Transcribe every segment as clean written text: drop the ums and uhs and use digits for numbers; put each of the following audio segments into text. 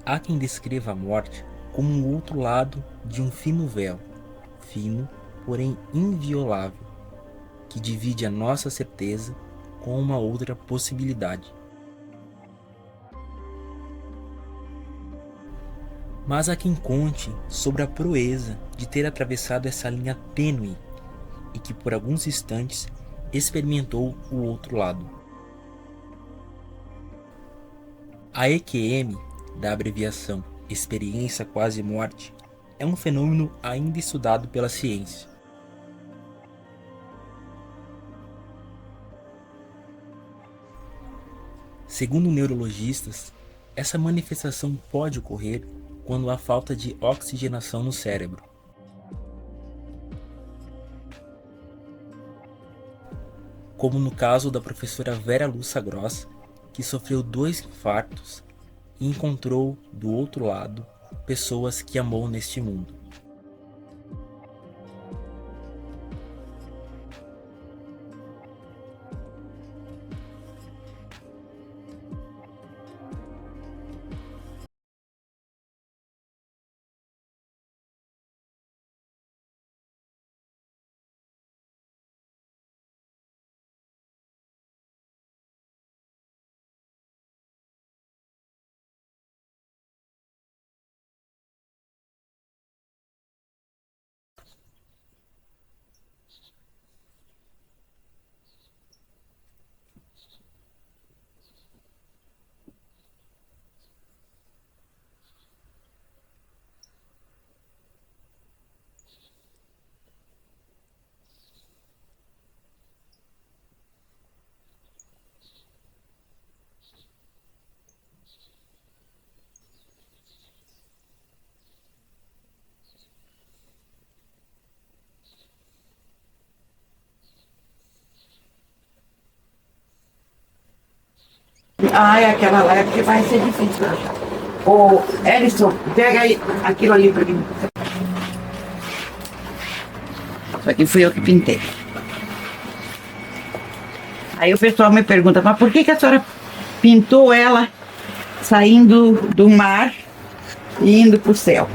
Há quem descreva a morte como um outro lado de um fino véu, fino, porém inviolável, que divide a nossa certeza com uma outra possibilidade. Mas há quem conte sobre a proeza de ter atravessado essa linha tênue e que por alguns instantes experimentou o outro lado. A EQM, da abreviação Experiência Quase Morte, é um fenômeno ainda estudado pela ciência. Segundo neurologistas, essa manifestação pode ocorrer quando há falta de oxigenação no cérebro. Como no caso da professora Vera Lúcia Gross, que sofreu 2 infartos e encontrou do outro lado pessoas que amou neste mundo. Ah, é aquela lá é porque vai ser difícil. Ô, Ellison, pega aí aquilo ali pra mim. Isso aqui fui eu que pintei. Aí o pessoal me pergunta, mas por que a senhora pintou ela saindo do mar e indo pro céu?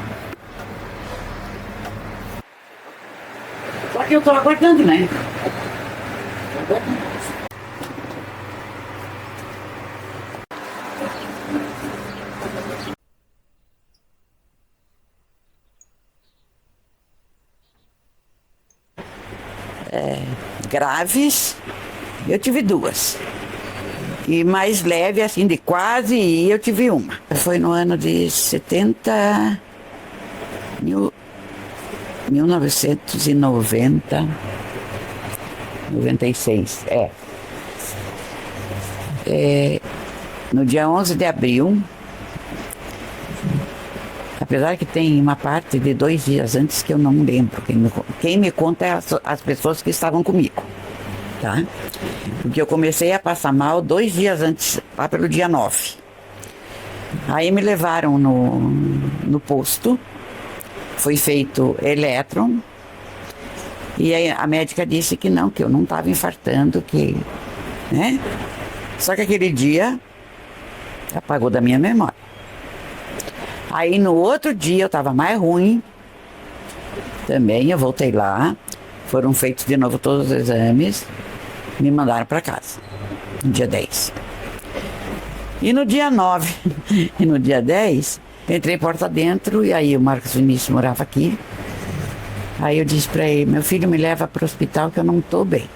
Só que eu tô aguardando, né? Graves, eu tive 2. E mais leve, assim, de quase, e eu tive uma. Foi no ano de 1990, 96, no dia 11 de abril, apesar que tem uma parte de 2 dias antes que eu não lembro. Quem me conta é as pessoas que estavam comigo, tá? Porque eu comecei a passar mal 2 dias antes, lá pelo dia 9. Aí me levaram no posto, foi feito elétron, e aí a médica disse que não, que eu não estava infartando, né? Só que aquele dia apagou da minha memória. Aí no outro dia eu estava mais ruim, também eu voltei lá, foram feitos de novo todos os exames, me mandaram para casa, no dia 10. E no dia 9 e no dia 10, entrei porta dentro, e aí o Marcos Vinícius morava aqui. Aí eu disse para ele, meu filho, me leva para o hospital que eu não estou bem.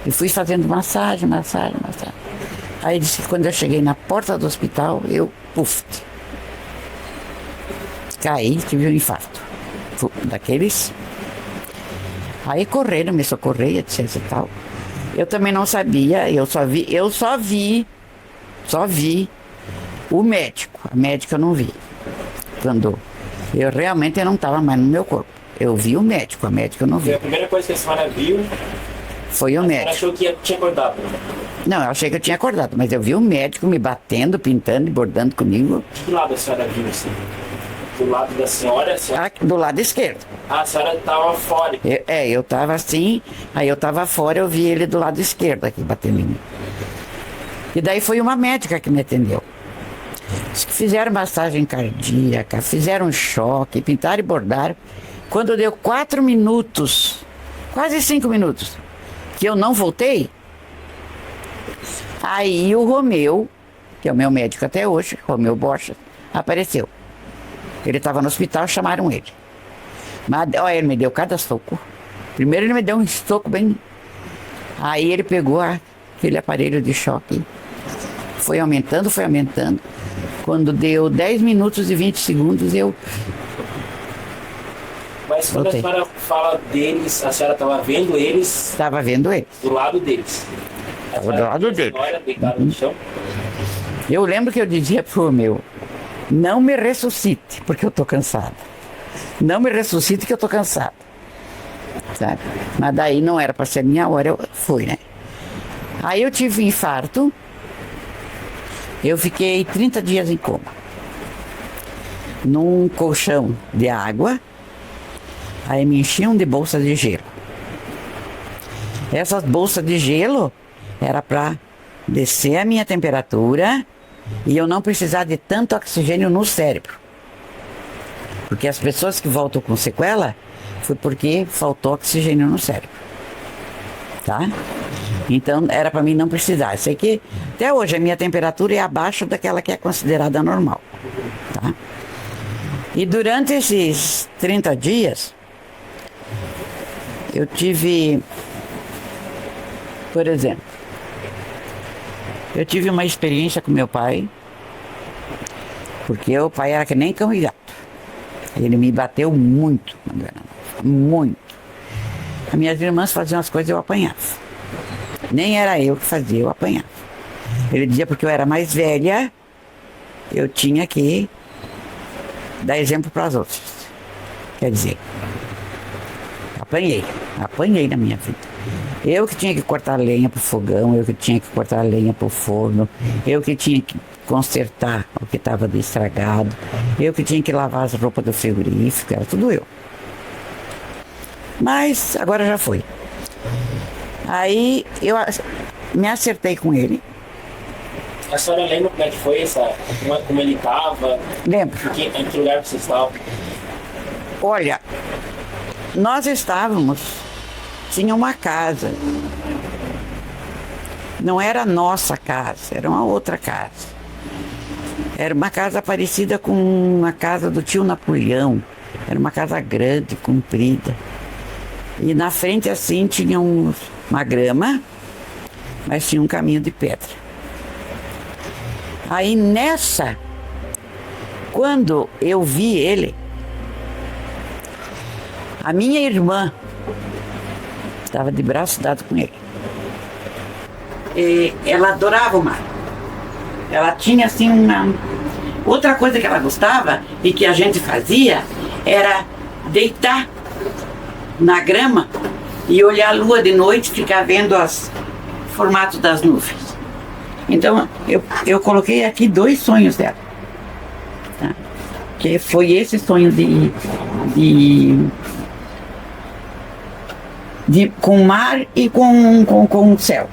E fui fazendo massagem. Aí disse que quando eu cheguei na porta do hospital, eu, caí, tive um infarto. Daqueles. Aí correram me socorrer, etc e tal. Eu também não sabia, eu só vi o médico. A médica eu não vi. Quando eu realmente não estava mais no meu corpo. Eu vi o médico, a médica eu não vi. E a primeira coisa que a senhora viu foi o médico. Achou que tinha acordado? Não, eu achei que eu tinha acordado, mas eu vi o médico me batendo, pintando e bordando comigo. De que lado a senhora viu assim? Do lado da senhora? Do lado esquerdo. Ah, a senhora estava fora. Eu estava assim, aí eu estava fora, eu vi ele do lado esquerdo aqui batendo em mim. E daí foi uma médica que me atendeu. Fizeram massagem cardíaca, fizeram choque, pintaram e bordaram. Quando deu 4 minutos, quase 5 minutos, que eu não voltei, aí o Romeu, que é o meu médico até hoje, Romeu Borges, apareceu. Ele estava no hospital, chamaram ele. Mas ó, ele me deu cada soco. Primeiro ele me deu um soco bem... Aí ele pegou aquele aparelho de choque. Foi aumentando, foi aumentando. Quando deu 10 minutos e 20 segundos, eu... Mas quando voltei. a senhora fala deles, a senhora estava vendo eles Estava vendo ele. do lado deles. Estava do lado dele. Deitado no chão. Eu lembro que eu dizia pro Romeu, não me ressuscite, porque eu tô cansada. Não me ressuscite que eu tô cansada. Sabe? Mas daí não era para ser a minha hora, eu fui, né? Aí eu tive infarto. Eu fiquei 30 dias em coma. Num colchão de água. Aí me enchiam de bolsas de gelo. Essas bolsas de gelo era para descer a minha temperatura e eu não precisar de tanto oxigênio no cérebro. Porque as pessoas que voltam com sequela foi porque faltou oxigênio no cérebro. Tá? Então era para mim não precisar. Sei que até hoje a minha temperatura é abaixo daquela que é considerada normal. Tá? E durante esses 30 dias, eu tive, por exemplo, eu tive uma experiência com meu pai, porque o pai era que nem cão e gato. Ele me bateu muito, muito. As minhas irmãs faziam as coisas e eu apanhava. Nem era eu que fazia, eu apanhava. Ele dizia porque eu era mais velha, eu tinha que dar exemplo para as outras. Quer dizer, apanhei na minha vida. Eu que tinha que cortar lenha pro fogão, eu que tinha que cortar lenha pro forno, eu que tinha que consertar o que estava estragado, eu que tinha que lavar as roupas do frigorífico, era tudo eu. Mas agora já foi. Aí eu me acertei com ele. A senhora lembra como é que foi como ele estava? Lembro. Em que lugar você estava? Olha, nós tinha uma casa. Não era a nossa casa, era uma outra casa. Era uma casa parecida com a casa do tio Napoleão. Era uma casa grande, comprida. E na frente assim tinha uma grama, mas tinha um caminho de pedra. Aí nessa, quando eu vi ele, a minha irmã estava de braço dado com ele. E ela adorava o mar. Ela tinha assim uma... Outra coisa que ela gostava e que a gente fazia era deitar na grama e olhar a lua de noite, ficar vendo os formatos das nuvens. Então eu coloquei aqui 2 sonhos dela. Tá? Que foi esse sonho com o mar e com o céu.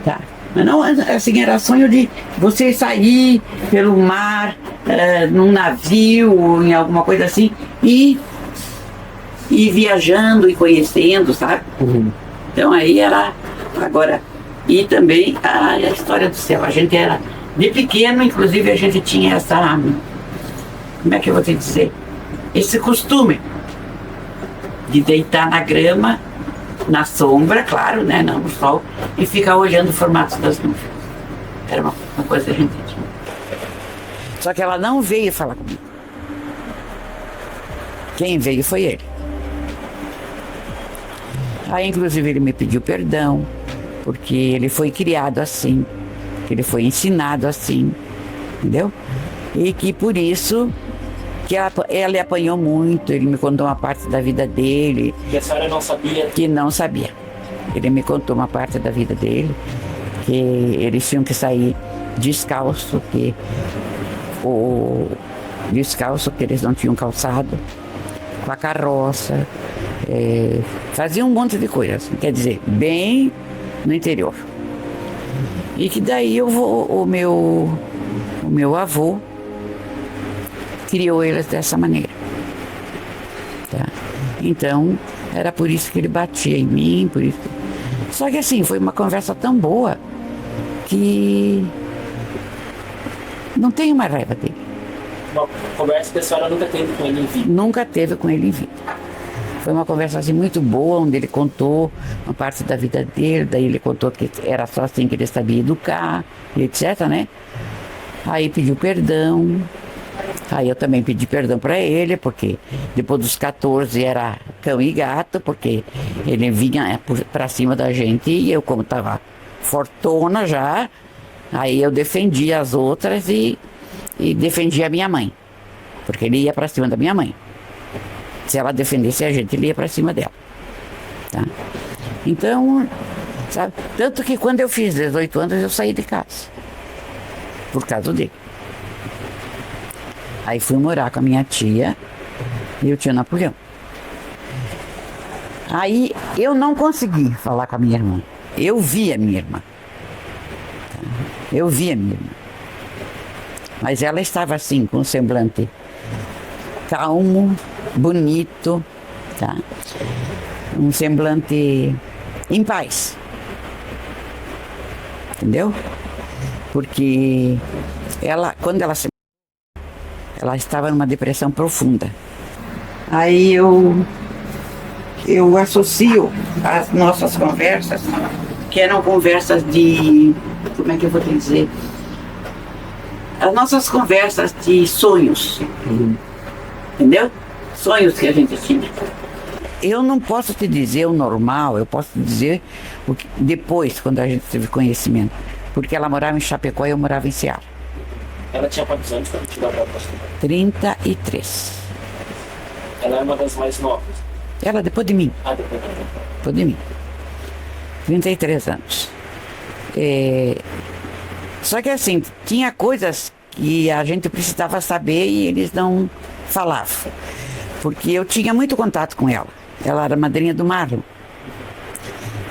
Tá? Mas não, assim, era sonho de você sair pelo mar, num navio, em alguma coisa assim, e viajando e conhecendo, sabe? Então aí era, agora, e também a história do céu. A gente era, de pequeno, inclusive, a gente tinha essa, como é que eu vou te dizer? Esse costume de deitar na grama, na sombra, claro, né, não no sol, e ficar olhando o formato das nuvens. Era uma coisa que a gente tinha. Só que ela não veio falar comigo. Quem veio foi ele. Aí, inclusive, ele me pediu perdão, porque ele foi criado assim, ele foi ensinado assim, entendeu? E que por isso que ela apanhou muito. Ele me contou uma parte da vida dele. Que a senhora não sabia? Que não sabia. Ele me contou uma parte da vida dele, que eles tinham que sair descalço, descalço, que eles não tinham calçado, com a carroça, faziam um monte de coisas, quer dizer, bem no interior. E que daí o meu avô criou eles dessa maneira. Tá? Então, era por isso que ele batia em mim, por isso. Só que assim, foi uma conversa tão boa que não tenho mais raiva dele. Uma conversa que a senhora nunca teve com ele em vida. Nunca teve com ele em vida. Foi uma conversa assim muito boa, onde ele contou uma parte da vida dele, daí ele contou que era só assim que ele sabia educar, e etc, né? Aí pediu perdão. Aí eu também pedi perdão para ele, porque depois dos 14 era cão e gato, porque ele vinha para cima da gente e eu, como estava fortona já, aí eu defendia as outras e defendia a minha mãe, porque ele ia para cima da minha mãe. Se ela defendesse a gente, ele ia para cima dela. Tá? Então, sabe? Tanto que quando eu fiz 18 anos, eu saí de casa, por causa dele. Aí fui morar com a minha tia e o tio Napoleão. Aí eu não consegui falar com a minha irmã. Eu vi a minha irmã. Eu vi a minha irmã. Mas ela estava assim, com um semblante calmo, bonito, tá? Um semblante em paz. Entendeu? Porque ela, quando ela estava numa depressão profunda. Aí eu associo as nossas conversas, que eram conversas de, como é que eu vou te dizer? As nossas conversas de sonhos. Entendeu? Sonhos que a gente tinha. Eu não posso te dizer o normal, eu posso te dizer o que, depois, quando a gente teve conhecimento. Porque ela morava em Chapecó e eu morava em Ceará. Ela tinha quantos anos quando te deu para você? 33. Ela é uma das mais novas. Ela depois de mim. Ah, depois de mim. Depois de mim. 33 anos. Só que assim, tinha coisas que a gente precisava saber e eles não falavam. Porque eu tinha muito contato com ela. Ela era madrinha do Marlon.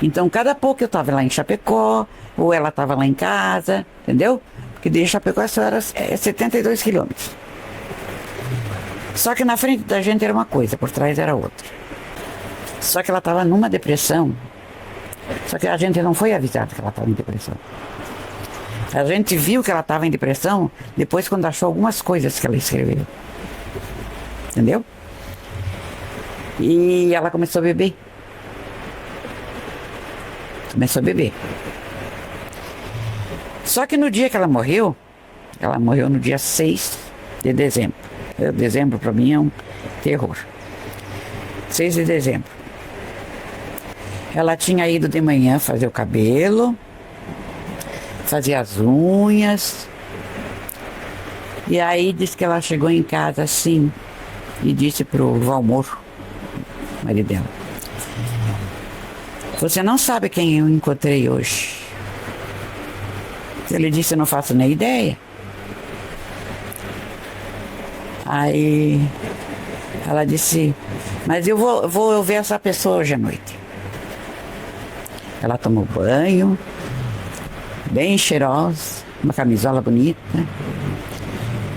Então, cada pouco eu estava lá em Chapecó, ou ela estava lá em casa, entendeu? Porque de Chapecó só era 72 quilômetros. Só que na frente da gente era uma coisa, por trás era outra. Só que ela estava numa depressão. Só que a gente não foi avisado que ela estava em depressão. A gente viu que ela estava em depressão depois quando achou algumas coisas que ela escreveu. Entendeu? E ela começou a beber. Começou a beber. Só que no dia que ela morreu no dia 6 de dezembro. Dezembro para mim é um terror. 6 de dezembro. Ela tinha ido de manhã fazer o cabelo, fazer as unhas. E aí disse que ela chegou em casa assim e disse pro Valmor, marido dela: "Você não sabe quem eu encontrei hoje?" Ele disse: "Eu não faço nem ideia." Aí ela disse: "Mas eu vou ver essa pessoa hoje à noite." Ela tomou banho, bem cheirosa, uma camisola bonita.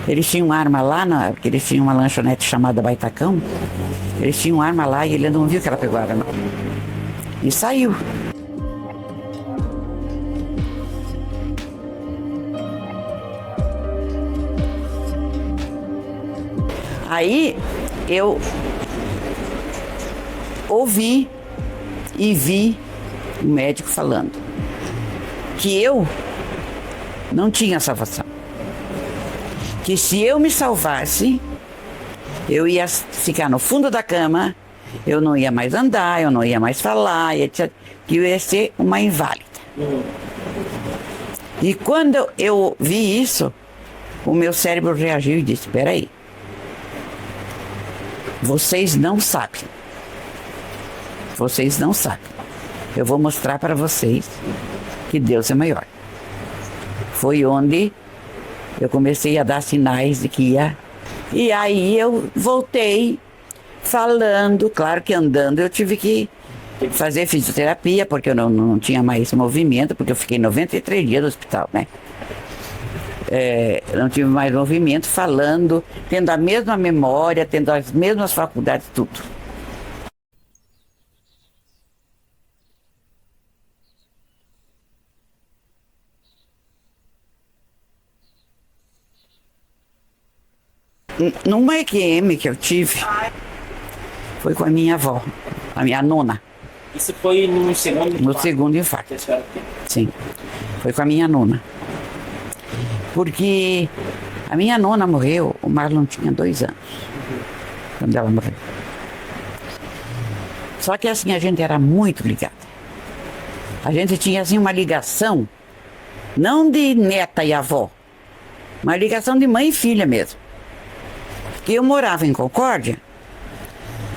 Eles tinham uma arma lá, porque eles tinham uma lanchonete chamada Baitacão. Eles tinham uma arma lá e ele não viu que ela pegou a arma. E saiu. Aí eu ouvi e vi o médico falando que eu não tinha salvação. Que se eu me salvasse, eu ia ficar no fundo da cama, eu não ia mais andar, eu não ia mais falar, etc. Que eu ia ser uma inválida. E quando eu vi isso, o meu cérebro reagiu e disse: "Espera aí. Vocês não sabem. Vocês não sabem. Eu vou mostrar para vocês que Deus é maior." Foi onde eu comecei a dar sinais de que ia. E aí eu voltei falando, claro que andando eu tive que fazer fisioterapia, porque eu não tinha mais movimento, porque eu fiquei 93 dias no hospital, né? não tive mais movimento, falando, tendo a mesma memória, tendo as mesmas faculdades, tudo. Numa EQM que eu tive, foi com a minha avó, a minha nona. Isso foi no segundo No segundo infarto. que a senhora teve. Sim, foi com a minha nona. Porque a minha nona morreu, o Marlon tinha 2 anos, quando ela morreu. Só que assim, a gente era muito ligada. A gente tinha assim uma ligação, não de neta e avó, uma ligação de mãe e filha mesmo. Porque eu morava em Concórdia,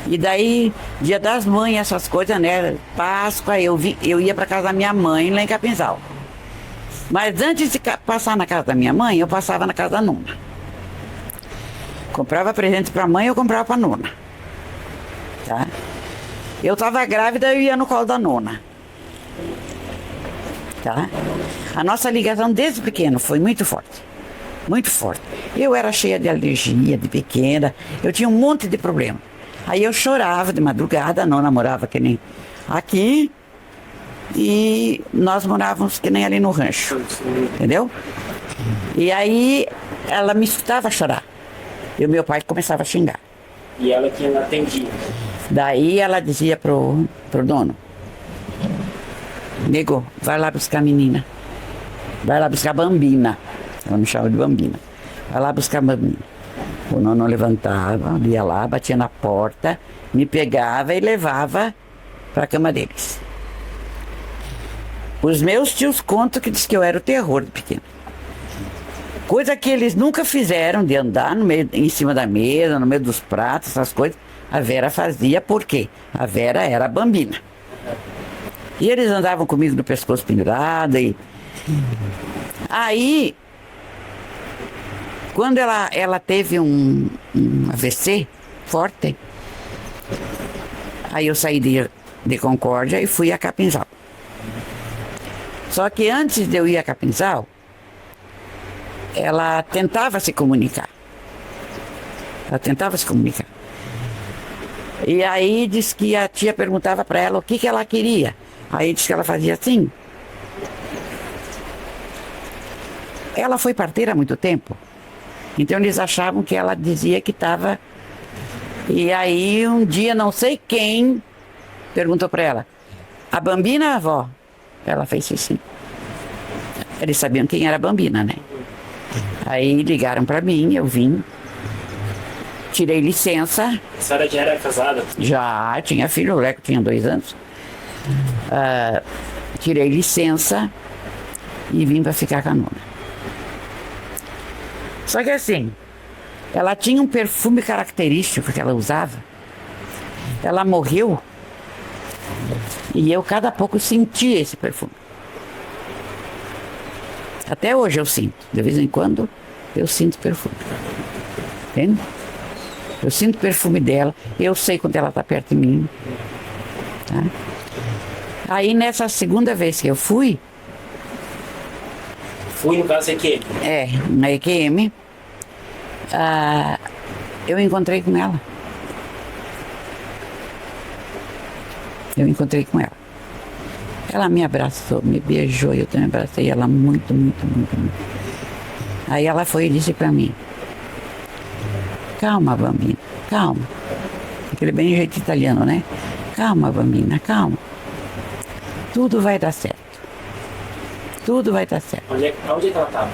e daí, Dia das Mães, essas coisas, né? Páscoa, eu ia para casa da minha mãe lá em Capinzal. Mas antes de passar na casa da minha mãe, eu passava na casa da nona. Comprava presente para a mãe, eu comprava para a nona. Tá? Eu estava grávida, eu ia no colo da nona. Tá? A nossa ligação desde pequeno foi muito forte. Muito forte. Eu era cheia de alergia de pequena, eu tinha um monte de problema. Aí eu chorava de madrugada, a nona morava que nem aqui, e nós morávamos que nem ali no rancho, entendeu? E aí ela me escutava chorar, e o meu pai começava a xingar. E ela que atendia. Daí ela dizia pro dono: nego, vai lá buscar a menina, vai lá buscar a Bambina. Ela me chamava de Bambina. Vai lá buscar a Bambina. O nono levantava, ia lá, batia na porta, me pegava e levava para a cama deles. Os meus tios contam que diz que eu era o terror de pequeno. Coisa que eles nunca fizeram, de andar no meio, em cima da mesa, no meio dos pratos, essas coisas. A Vera fazia porque a Vera era a Bambina. E eles andavam comigo no pescoço pendurado. E aí, quando ela teve um AVC forte, aí eu saí de Concórdia e fui a Capinzal. Só que antes de eu ir a Capinzal, ela tentava se comunicar. Ela tentava se comunicar. E aí disse que a tia perguntava para ela o que ela queria. Aí disse que ela fazia assim. Ela foi parteira há muito tempo. Então eles achavam que ela dizia que estava... E aí um dia não sei quem perguntou para ela: a Bambina, avó? Ela fez assim. Eles sabiam quem era a Bambina, né? Aí ligaram para mim, eu vim. Tirei licença. A senhora já era casada? Já, tinha filho, o Leco tinha 2 anos. Tirei licença e vim para ficar com a nona. Só que assim, ela tinha um perfume característico que ela usava. Ela morreu e eu cada pouco sentia esse perfume. Até hoje eu sinto. De vez em quando eu sinto perfume. Entende? Eu sinto o perfume dela, eu sei quando ela está perto de mim. Tá? Aí nessa segunda vez que eu fui... Fui no caso EQM? Na EQM, eu encontrei com ela. Eu encontrei com ela. Ela me abraçou, me beijou, eu também abracei ela muito, muito, muito, muito. Aí ela foi e disse para mim: calma, Bambina, calma. Aquele bem jeito italiano, né? Calma, Bambina, calma. Tudo vai dar certo. Tudo vai dar certo. Onde é que ela estava?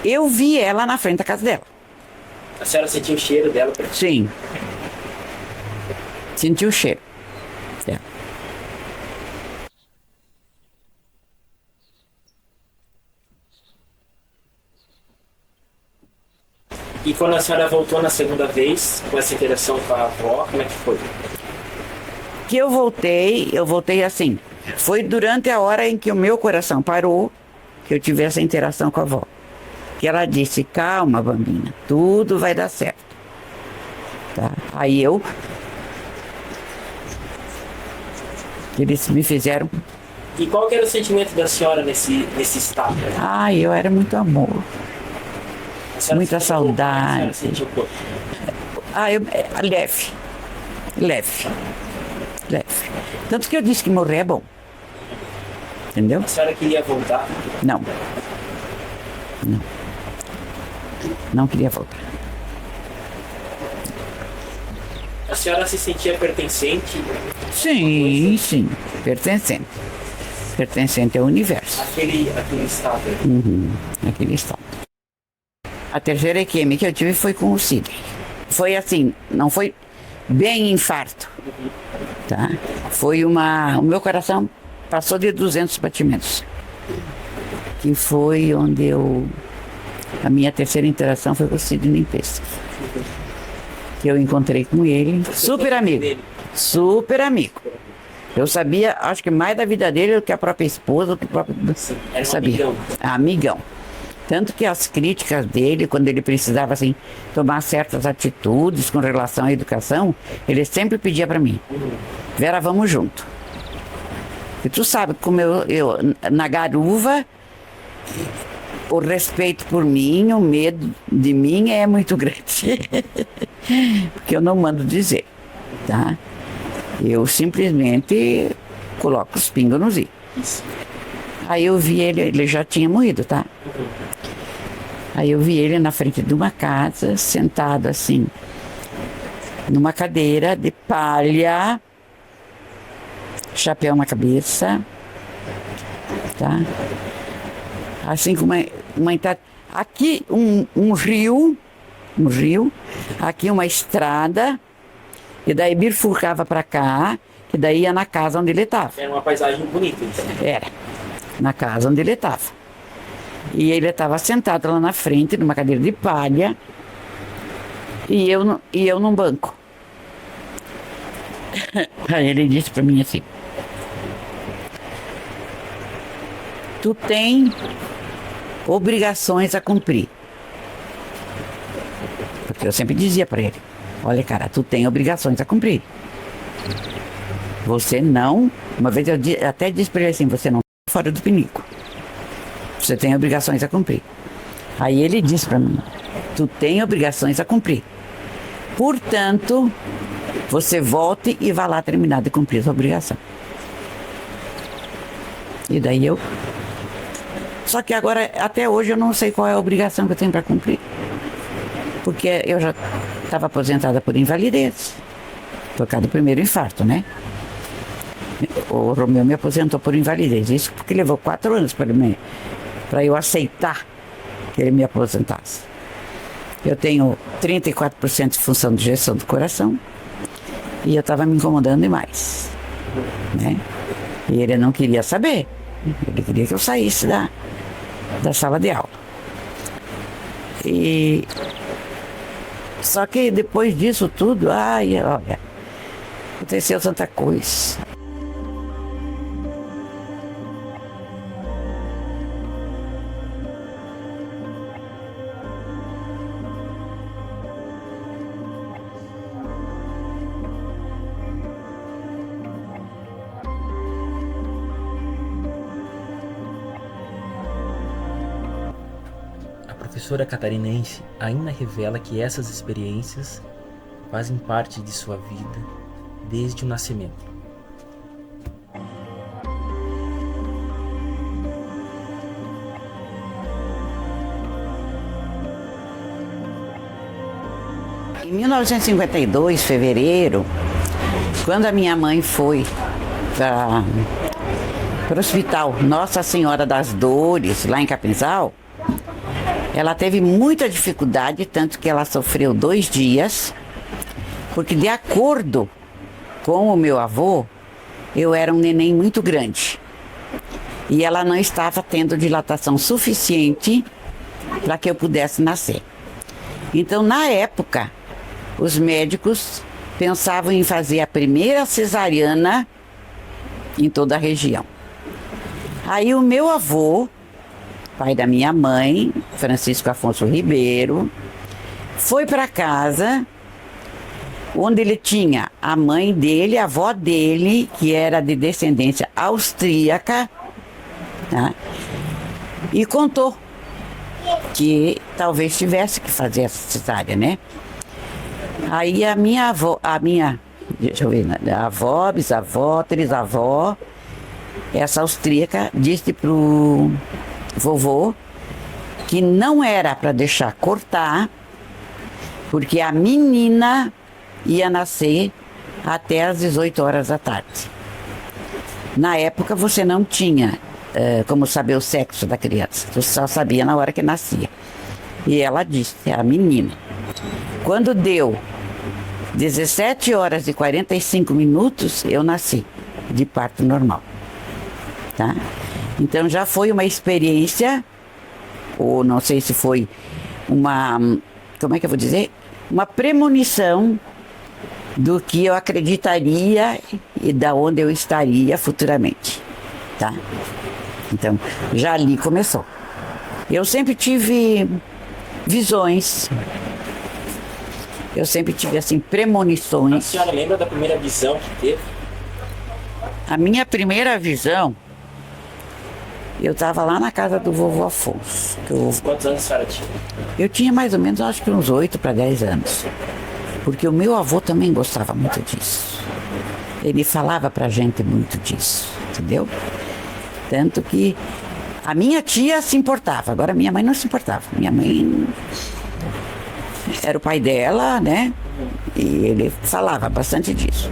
Eu vi ela na frente da casa dela. A senhora sentiu o cheiro dela? Sim. Senti o cheiro dela. E quando a senhora voltou na segunda vez, com essa interação com a avó, como é que foi? Que eu voltei assim. Foi durante a hora em que o meu coração parou, que eu tive essa interação com a avó. Que ela disse: calma, Bambina, tudo vai dar certo. Tá? Aí eles me fizeram E qual que era o sentimento da senhora nesse estado? Ai, eu era muito amor. A senhora Muita sentiu como? A senhora saudade. sentiu como? Leve. Tanto que eu disse que morrer é bom. Entendeu? A senhora queria voltar? Não. Não queria voltar. A senhora se sentia pertencente Sim. Pertencente ao universo. àquele estado? Naquele estado. A terceira EQM que eu tive foi com o Sidney. Foi assim, não foi bem infarto, tá? Foi o meu coração passou de 200 batimentos. Que foi onde a minha terceira interação foi com o Sidney Pesce. Que eu encontrei com ele, super amigo. Eu sabia, acho que mais da vida dele do que a própria esposa, do que o próprio... Era um sabia. amigão. Amigão. Tanto que as críticas dele, quando ele precisava assim, tomar certas atitudes com relação à educação, ele sempre pedia para mim: Vera, vamos junto. E tu sabe como eu na garuva, o respeito por mim, o medo de mim é muito grande. Porque eu não mando dizer, tá? Eu simplesmente coloco os pingos nos i. Aí eu vi ele já tinha morrido, tá? Aí eu vi ele na frente de uma casa, sentado assim, numa cadeira de palha, chapéu na cabeça, tá? Assim como uma entrada. Aqui um rio, aqui uma estrada, e daí bifurcava para cá, e daí ia na casa onde ele estava. Era uma paisagem bonita, então. Era, na casa onde ele estava. E ele estava sentado lá na frente, numa cadeira de palha, e eu num banco. Aí ele disse para mim assim: tu tem obrigações a cumprir. Porque eu sempre dizia para ele: olha, cara, tu tem obrigações a cumprir. Você não... Uma vez eu até disse para ele assim: você não está fora do pinico. Você tem obrigações a cumprir. Aí ele disse para mim: tu tem obrigações a cumprir. Portanto, você volte e vá lá terminar de cumprir a sua obrigação. E daí eu... Só que agora, até hoje, eu não sei qual é a obrigação que eu tenho para cumprir. Porque eu já estava aposentada por invalidez, por causa do primeiro infarto, né? O Romeu me aposentou por invalidez. Isso porque levou 4 anos para eu aceitar que ele me aposentasse. Eu tenho 34% de função de injeção do coração e eu estava me incomodando demais, né? E ele não queria saber. Ele queria que eu saísse da sala de aula. E só que depois disso tudo, olha, aconteceu tanta coisa. A professora catarinense ainda revela que essas experiências fazem parte de sua vida desde o nascimento. Em 1952, fevereiro, quando a minha mãe foi para o hospital Nossa Senhora das Dores, lá em Capinzal, ela teve muita dificuldade, tanto que ela sofreu 2 dias, porque de acordo com o meu avô, eu era um neném muito grande. E ela não estava tendo dilatação suficiente para que eu pudesse nascer. Então, na época, os médicos pensavam em fazer a primeira cesariana em toda a região. Aí o meu avô, pai da minha mãe, Francisco Afonso Ribeiro, foi para casa onde ele tinha a mãe dele, a avó dele, que era de descendência austríaca, tá? E contou que talvez tivesse que fazer essa cesárea, né? Aí a minha avó, deixa eu ver, a avó, bisavó, trisavó, essa austríaca disse pro vovô que não era para deixar cortar, porque a menina ia nascer até às 18 horas da tarde. Na época você não tinha como saber o sexo da criança, você só sabia na hora que nascia. E ela disse, a menina. Quando deu 17 horas e 45 minutos, eu nasci de parto normal. Tá? Então já foi uma experiência, ou não sei se foi uma, como é que eu vou dizer? Uma premonição do que eu acreditaria e da onde eu estaria futuramente. Tá? Então, já ali começou. Eu sempre tive visões, eu sempre tive, assim, premonições. A senhora lembra da primeira visão que teve? A minha primeira visão, eu estava lá na casa do vovô Afonso. Quantos anos a senhora tinha? Eu tinha mais ou menos, acho que uns 8 para 10 anos. Porque o meu avô também gostava muito disso. Ele falava pra gente muito disso, entendeu? Tanto que a minha tia se importava, agora minha mãe não se importava. Minha mãe era o pai dela, né? E ele falava bastante disso.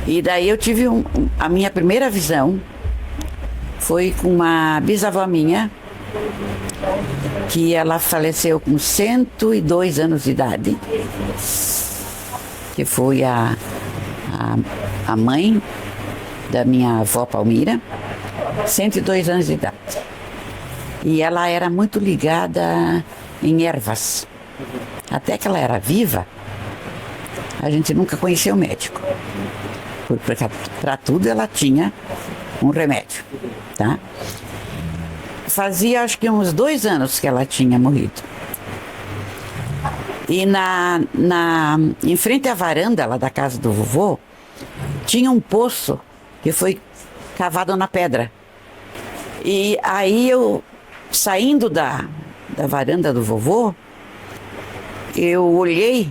E daí eu tive a minha primeira visão foi com uma bisavó minha, que ela faleceu com 102 anos de idade, que foi a mãe da minha avó Palmira, 102 anos de idade. E ela era muito ligada em ervas. Até que ela era viva, a gente nunca conheceu o médico. Porque para tudo ela tinha um remédio, tá? Fazia acho que uns 2 anos que ela tinha morrido. E em frente à varanda lá da casa do vovô, tinha um poço que foi cavado na pedra. E aí eu, saindo da varanda do vovô, eu olhei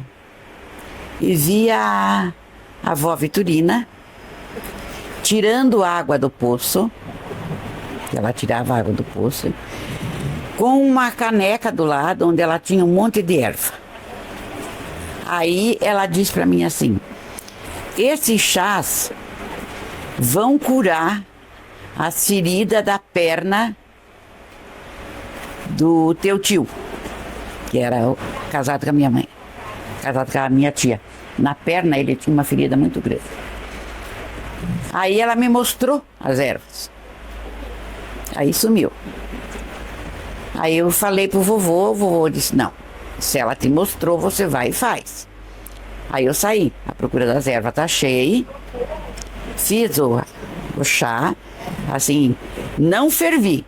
e vi a avó Vitorina tirando água do poço. Ela tirava água do poço com uma caneca do lado onde ela tinha um monte de erva. Aí ela disse para mim assim: esses chás vão curar a ferida da perna do teu tio, que era casado com a minha mãe, casado com a minha tia. Na perna ele tinha uma ferida muito grande. Aí ela me mostrou as ervas. Aí sumiu. Aí eu falei pro vovô, o vovô disse: não, se ela te mostrou, você vai e faz. Aí eu saí, a procura das ervas tá cheia, fiz o chá, assim, não fervi.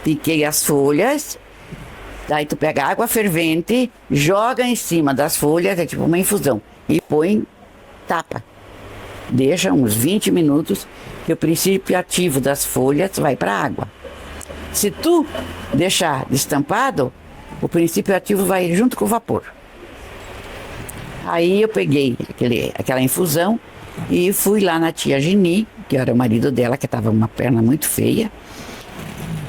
Piquei as folhas, daí tu pega água fervente, joga em cima das folhas, é tipo uma infusão, e põe, tapa. Deixa uns 20 minutos, que o princípio ativo das folhas vai para a água. Se tu deixar destampado, o princípio ativo vai junto com o vapor. Aí eu peguei aquela infusão e fui lá na tia Geni, que era o marido dela, que estava com uma perna muito feia.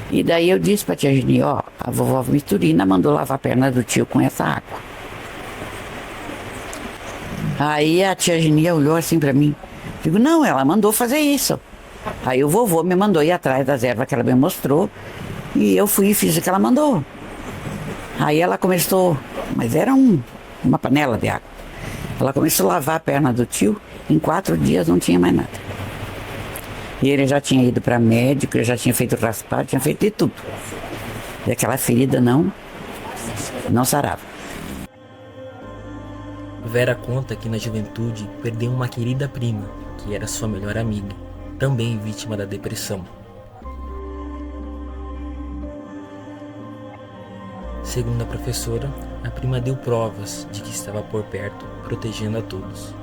E daí eu disse pra tia Geni: ó, a vovó Vitorina mandou lavar a perna do tio com essa água. Aí a tia Geni olhou assim pra mim. Digo: não, ela mandou fazer isso. Aí o vovô me mandou ir atrás das ervas que ela me mostrou. E eu fui e fiz o que ela mandou. Aí ela começou, mas era uma panela de água. Ela começou a lavar a perna do tio. Em 4 dias não tinha mais nada. E ele já tinha ido para médico, ele já tinha feito raspado, tinha feito de tudo. E aquela ferida não sarava. Vera conta que na juventude perdeu uma querida prima, que era sua melhor amiga, também vítima da depressão. Segundo a professora, a prima deu provas de que estava por perto, protegendo a todos.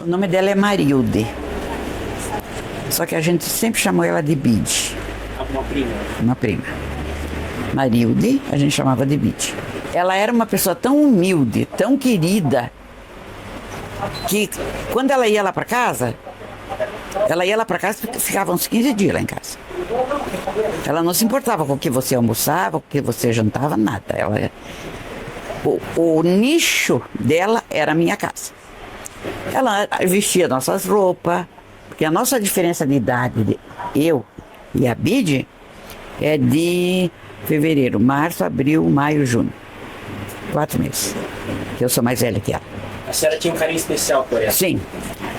O nome dela é Marilde. Só que a gente sempre chamou ela de Bide. Uma prima. Uma prima. Marilde, a gente chamava de Bide. Ela era uma pessoa tão humilde, tão querida, que quando ela ia lá para casa e ficava uns 15 dias lá em casa. Ela não se importava com o que você almoçava, com o que você jantava, nada. O nicho dela era a minha casa. Ela vestia nossas roupas, porque a nossa diferença de idade, eu e a Bide, é de fevereiro, março, abril, maio, junho. 4 meses. Que eu sou mais velha que ela. A senhora tinha um carinho especial por ela? Sim.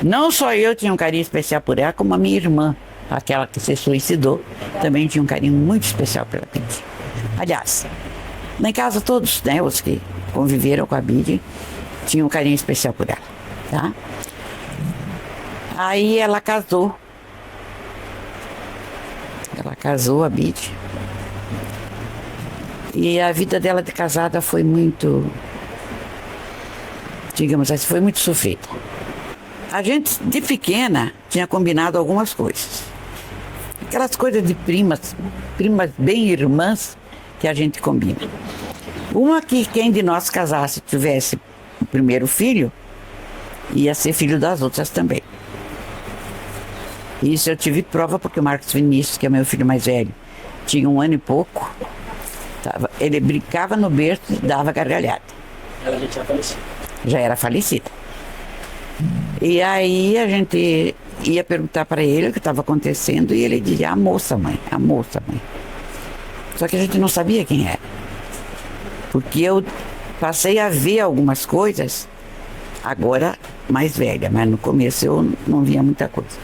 Não só eu tinha um carinho especial por ela, como a minha irmã, aquela que se suicidou, também tinha um carinho muito especial pela Bide. Aliás, lá em casa todos, né, os que conviveram com a Bide, tinham um carinho especial por ela, tá? Aí ela casou. A Bide. E a vida dela de casada foi muito, digamos assim, foi muito sofrida. A gente, de pequena, tinha combinado algumas coisas. Aquelas coisas de primas bem irmãs que a gente combina. Uma que quem de nós casasse tivesse o primeiro filho, ia ser filho das outras também. Isso eu tive prova porque o Marcos Vinícius, que é meu filho mais velho, tinha 1 ano e pouco. Ele brincava no berço e dava gargalhada. Ela já tinha falecido. Já era falecida. E aí a gente ia perguntar para ele o que estava acontecendo e ele dizia, a moça, mãe. Só que a gente não sabia quem era. Porque eu passei a ver algumas coisas, agora mais velha, mas no começo eu não via muita coisa.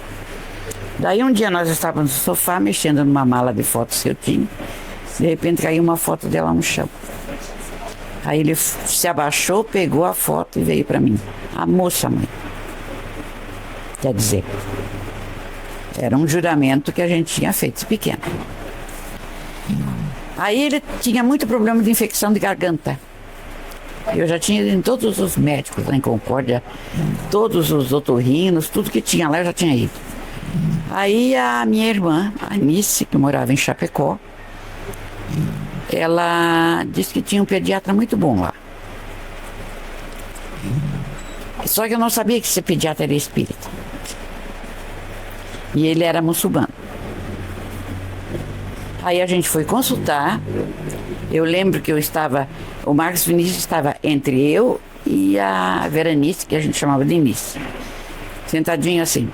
Daí um dia nós estávamos no sofá mexendo numa mala de fotos que eu tinha. De repente caiu uma foto dela no chão. Aí ele se abaixou, pegou a foto e veio para mim. A moça, mãe. Quer dizer, era um juramento que a gente tinha feito pequeno. Aí ele tinha muito problema de infecção de garganta. Eu já tinha ido em todos os médicos lá em Concórdia, todos os otorrinos, tudo que tinha lá eu já tinha ido. Aí a minha irmã, a Anice, que morava em Chapecó, ela disse que tinha um pediatra muito bom lá. Só que eu não sabia que esse pediatra era espírita. E ele era muçulmano. Aí a gente foi consultar. Eu lembro que o Marcos Vinícius estava entre eu e a Veranice, que a gente chamava de Inice. Sentadinho assim.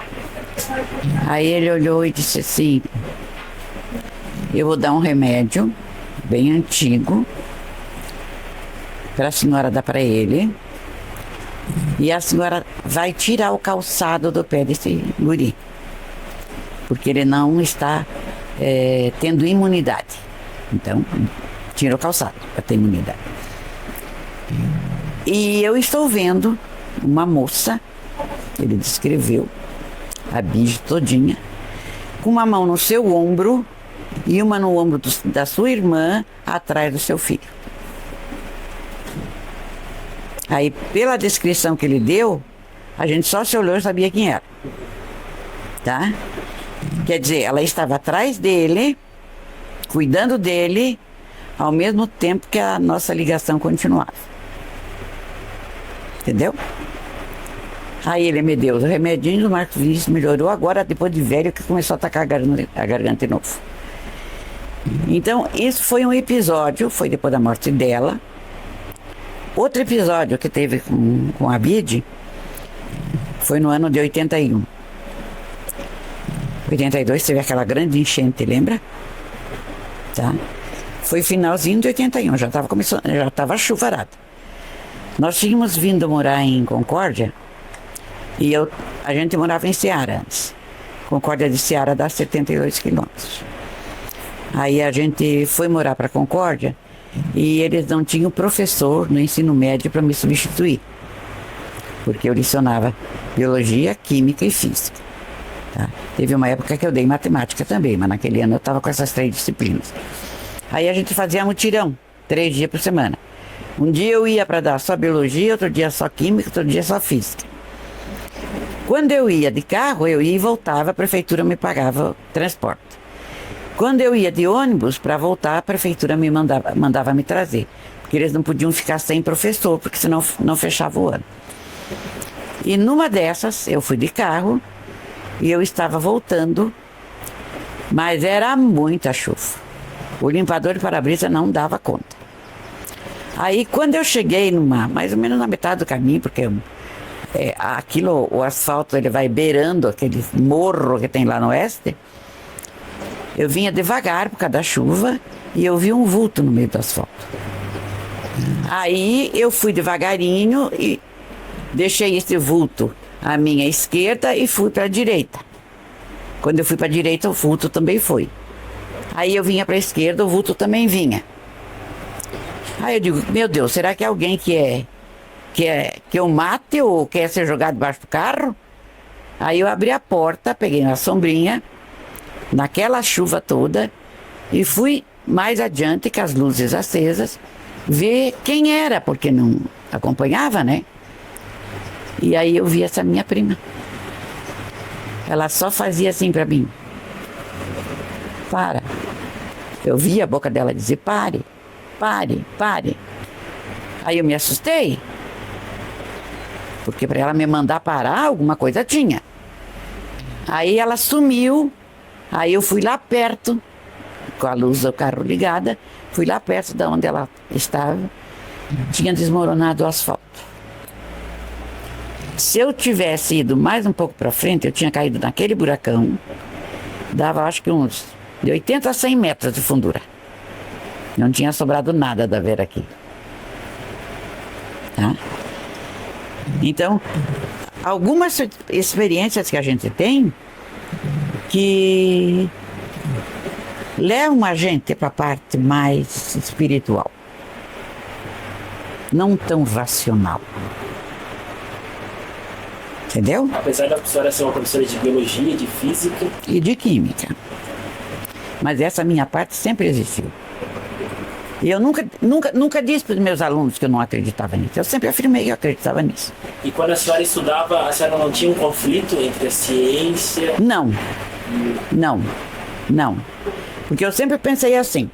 Aí ele olhou e disse assim, eu vou dar um remédio bem antigo para a senhora dar para ele e a senhora vai tirar o calçado do pé desse guri, porque ele não está tendo imunidade. Então, tira o calçado para ter imunidade. E eu estou vendo uma moça, ele descreveu a Bide todinha, com uma mão no seu ombro e uma no ombro da sua irmã, atrás do seu filho. Aí, pela descrição que ele deu, a gente só se olhou e sabia quem era. Tá? Quer dizer, ela estava atrás dele, cuidando dele, ao mesmo tempo que a nossa ligação continuava. Entendeu? Aí ele me deu os remedinhos, o Marcos Vinícius melhorou, agora depois de velho que começou a atacar a garganta de novo. Então, isso foi um episódio, foi depois da morte dela. Outro episódio que teve com a Bide foi no ano de 81. 82 teve aquela grande enchente, lembra? Tá? Foi finalzinho de 81, já estava chuvarada. Nós tínhamos vindo morar em Concórdia e a gente morava em Ceará antes. Concórdia de Ceará dá 72 quilômetros. Aí a gente foi morar para Concórdia e eles não tinham professor no ensino médio para me substituir, porque eu lecionava biologia, química e física. Tá? Teve uma época que eu dei matemática também, mas naquele ano eu estava com essas 3 disciplinas. Aí a gente fazia mutirão, 3 dias por semana. Um dia eu ia para dar só biologia, outro dia só química, outro dia só física. Quando eu ia de carro, eu ia e voltava, a prefeitura me pagava o transporte. Quando eu ia de ônibus, para voltar, a prefeitura me mandava me trazer. Porque eles não podiam ficar sem professor, porque senão não fechava o ano. E numa dessas, eu fui de carro e eu estava voltando, mas era muita chuva. O limpador de para-brisa não dava conta. Aí, quando eu cheguei mais ou menos na metade do caminho, porque o asfalto, ele vai beirando aquele morro que tem lá no oeste, eu vinha devagar por causa da chuva e eu vi um vulto no meio do asfalto. Aí, eu fui devagarinho e deixei esse vulto à minha esquerda e fui para a direita. Quando eu fui para a direita, o vulto também foi. Aí eu vinha para a esquerda, o vulto também vinha. Aí eu digo, meu Deus, será que é alguém que eu mate ou quer ser jogado debaixo do carro? Aí eu abri a porta, peguei uma sombrinha, naquela chuva toda, e fui mais adiante, com as luzes acesas, ver quem era, porque não acompanhava, né? E aí eu vi essa minha prima. Ela só fazia assim para mim. Para. Eu vi a boca dela dizer, pare. Pare, pare. Aí eu me assustei. Porque para ela me mandar parar, alguma coisa tinha. Aí ela sumiu. Aí eu fui lá perto, com a luz do carro ligada, fui lá perto de onde ela estava. Tinha desmoronado o asfalto. Se eu tivesse ido mais um pouco para frente, eu tinha caído naquele buracão. Dava acho que uns de 80 a 100 metros de fundura. Não tinha sobrado nada da Vera aqui. Tá? Então, algumas experiências que a gente tem que levam a gente para a parte mais espiritual. Não tão racional. Entendeu? Apesar da senhora ser uma professora de biologia, de física... E de química. Mas essa minha parte sempre existiu. E eu nunca disse para os meus alunos que eu não acreditava nisso. Eu sempre afirmei que eu acreditava nisso. E quando a senhora estudava, a senhora não tinha um conflito entre a ciência... Não. Porque eu sempre pensei assim.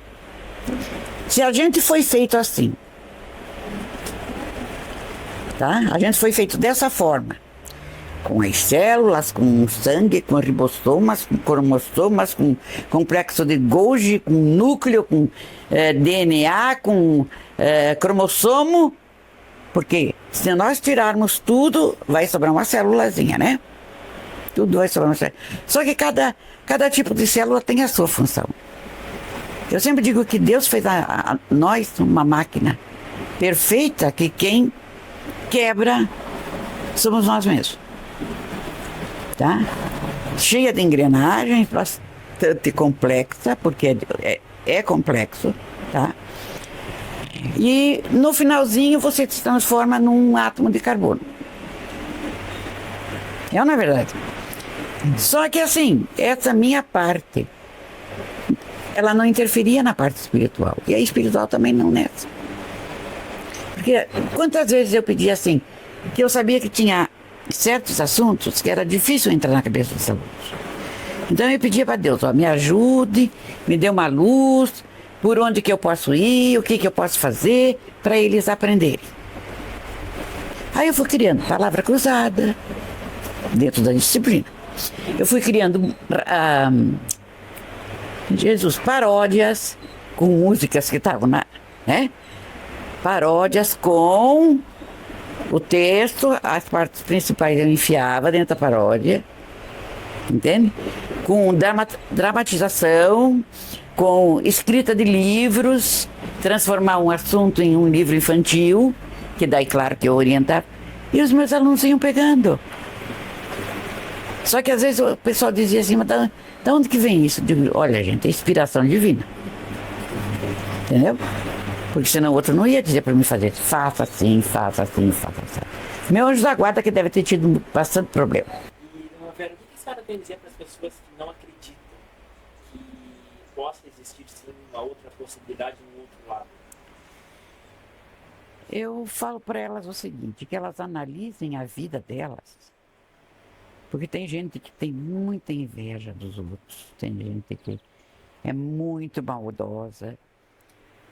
Se a gente foi feito assim, tá? A gente foi feito dessa forma. Com as células, com o sangue, com ribossomas, com cromossomas, com complexo de Golgi, com núcleo, com DNA, com cromossomo. Porque se nós tirarmos tudo, vai sobrar uma célulazinha, né? Tudo vai sobrar uma célula. Só que cada tipo de célula tem a sua função. Eu sempre digo que Deus fez a nós uma máquina perfeita, que quem quebra somos nós mesmos. Tá? Cheia de engrenagens, bastante complexa, porque é complexo, tá? E no finalzinho você se transforma num átomo de carbono. É, na verdade. Só que assim, essa minha parte, ela não interferia na parte espiritual. E a espiritual também não nessa. Porque quantas vezes eu pedi assim, que eu sabia que tinha certos assuntos que era difícil entrar na cabeça dos alunos. Então eu pedia para Deus, me ajude, me dê uma luz, por onde que eu posso ir, o que eu posso fazer para eles aprenderem. Aí eu fui criando palavra cruzada dentro da disciplina. Eu fui criando paródias com músicas que estavam né? Paródias com o texto, as partes principais eu enfiava dentro da paródia, entende? Com dramatização, com escrita de livros, transformar um assunto em um livro infantil, que daí, claro, que eu orientava, e os meus alunos iam pegando. Só que às vezes o pessoal dizia assim, mas da onde que vem isso? Eu digo, olha, gente, é inspiração divina. Entendeu? Porque senão o outro não ia dizer para mim fazer, faça assim, faça assim, faça assim. Meu anjo da guarda que deve ter tido bastante problema. E, Vera, o que senhora tem a dizer para as pessoas que não acreditam que possa existir sim uma outra possibilidade, um outro lado? Eu falo para elas o seguinte, que elas analisem a vida delas, porque tem gente que tem muita inveja dos outros, tem gente que é muito maldosa,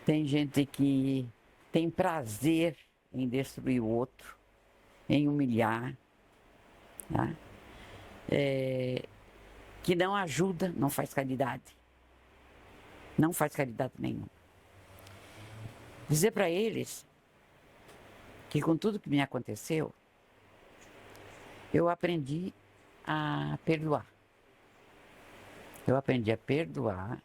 tem gente que tem prazer em destruir o outro, em humilhar, tá? Que não ajuda, não faz caridade. Não faz caridade nenhuma. Dizer para eles que com tudo que me aconteceu, eu aprendi a perdoar. Eu aprendi a perdoar,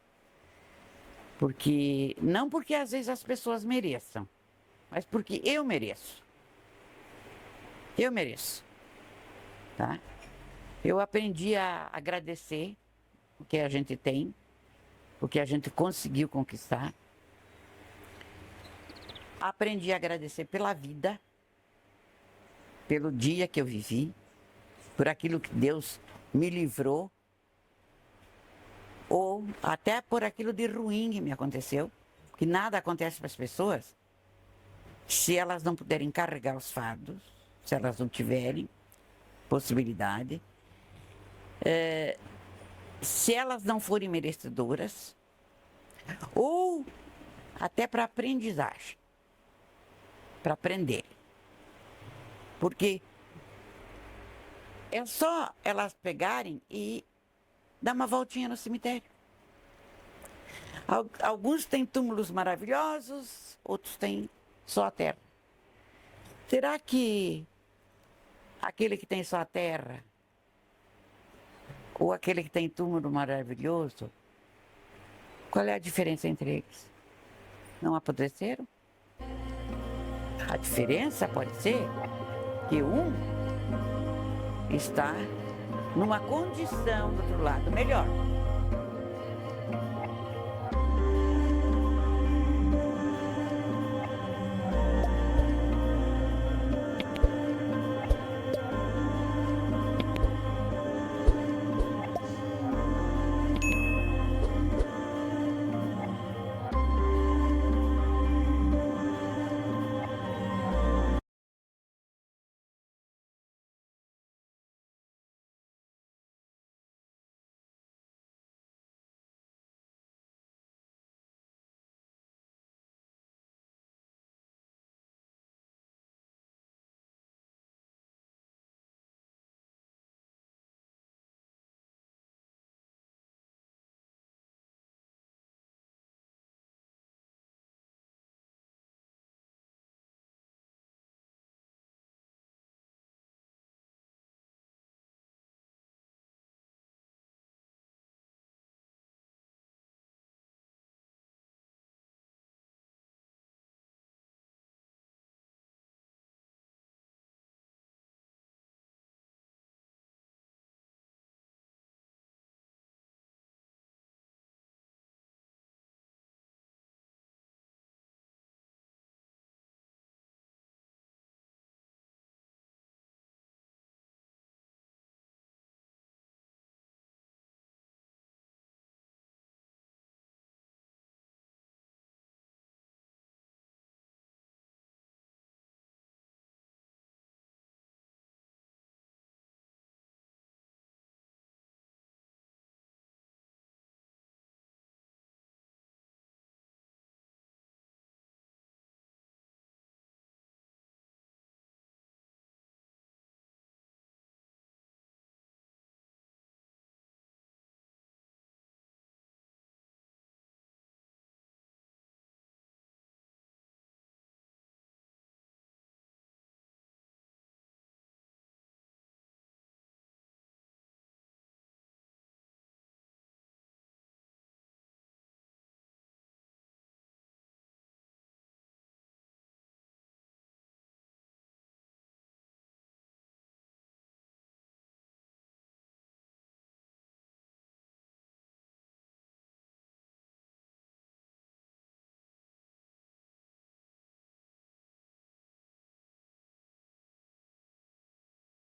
porque não porque às vezes as pessoas mereçam, mas porque eu mereço. Eu mereço, tá? Eu aprendi a agradecer o que a gente tem, o que a gente conseguiu conquistar. Aprendi a agradecer pela vida, pelo dia que eu vivi, por aquilo que Deus me livrou, ou até por aquilo de ruim que me aconteceu, que nada acontece para as pessoas se elas não puderem carregar os fardos, se elas não tiverem possibilidade, se elas não forem merecedoras, ou até para aprendizagem, para aprender. Porque é só elas pegarem e dar uma voltinha no cemitério. Alguns têm túmulos maravilhosos, outros têm só a terra. Será que aquele que tem só a terra, ou aquele que tem túmulo maravilhoso, qual é a diferença entre eles? Não apodreceram? A diferença pode ser que um está numa condição do outro lado melhor.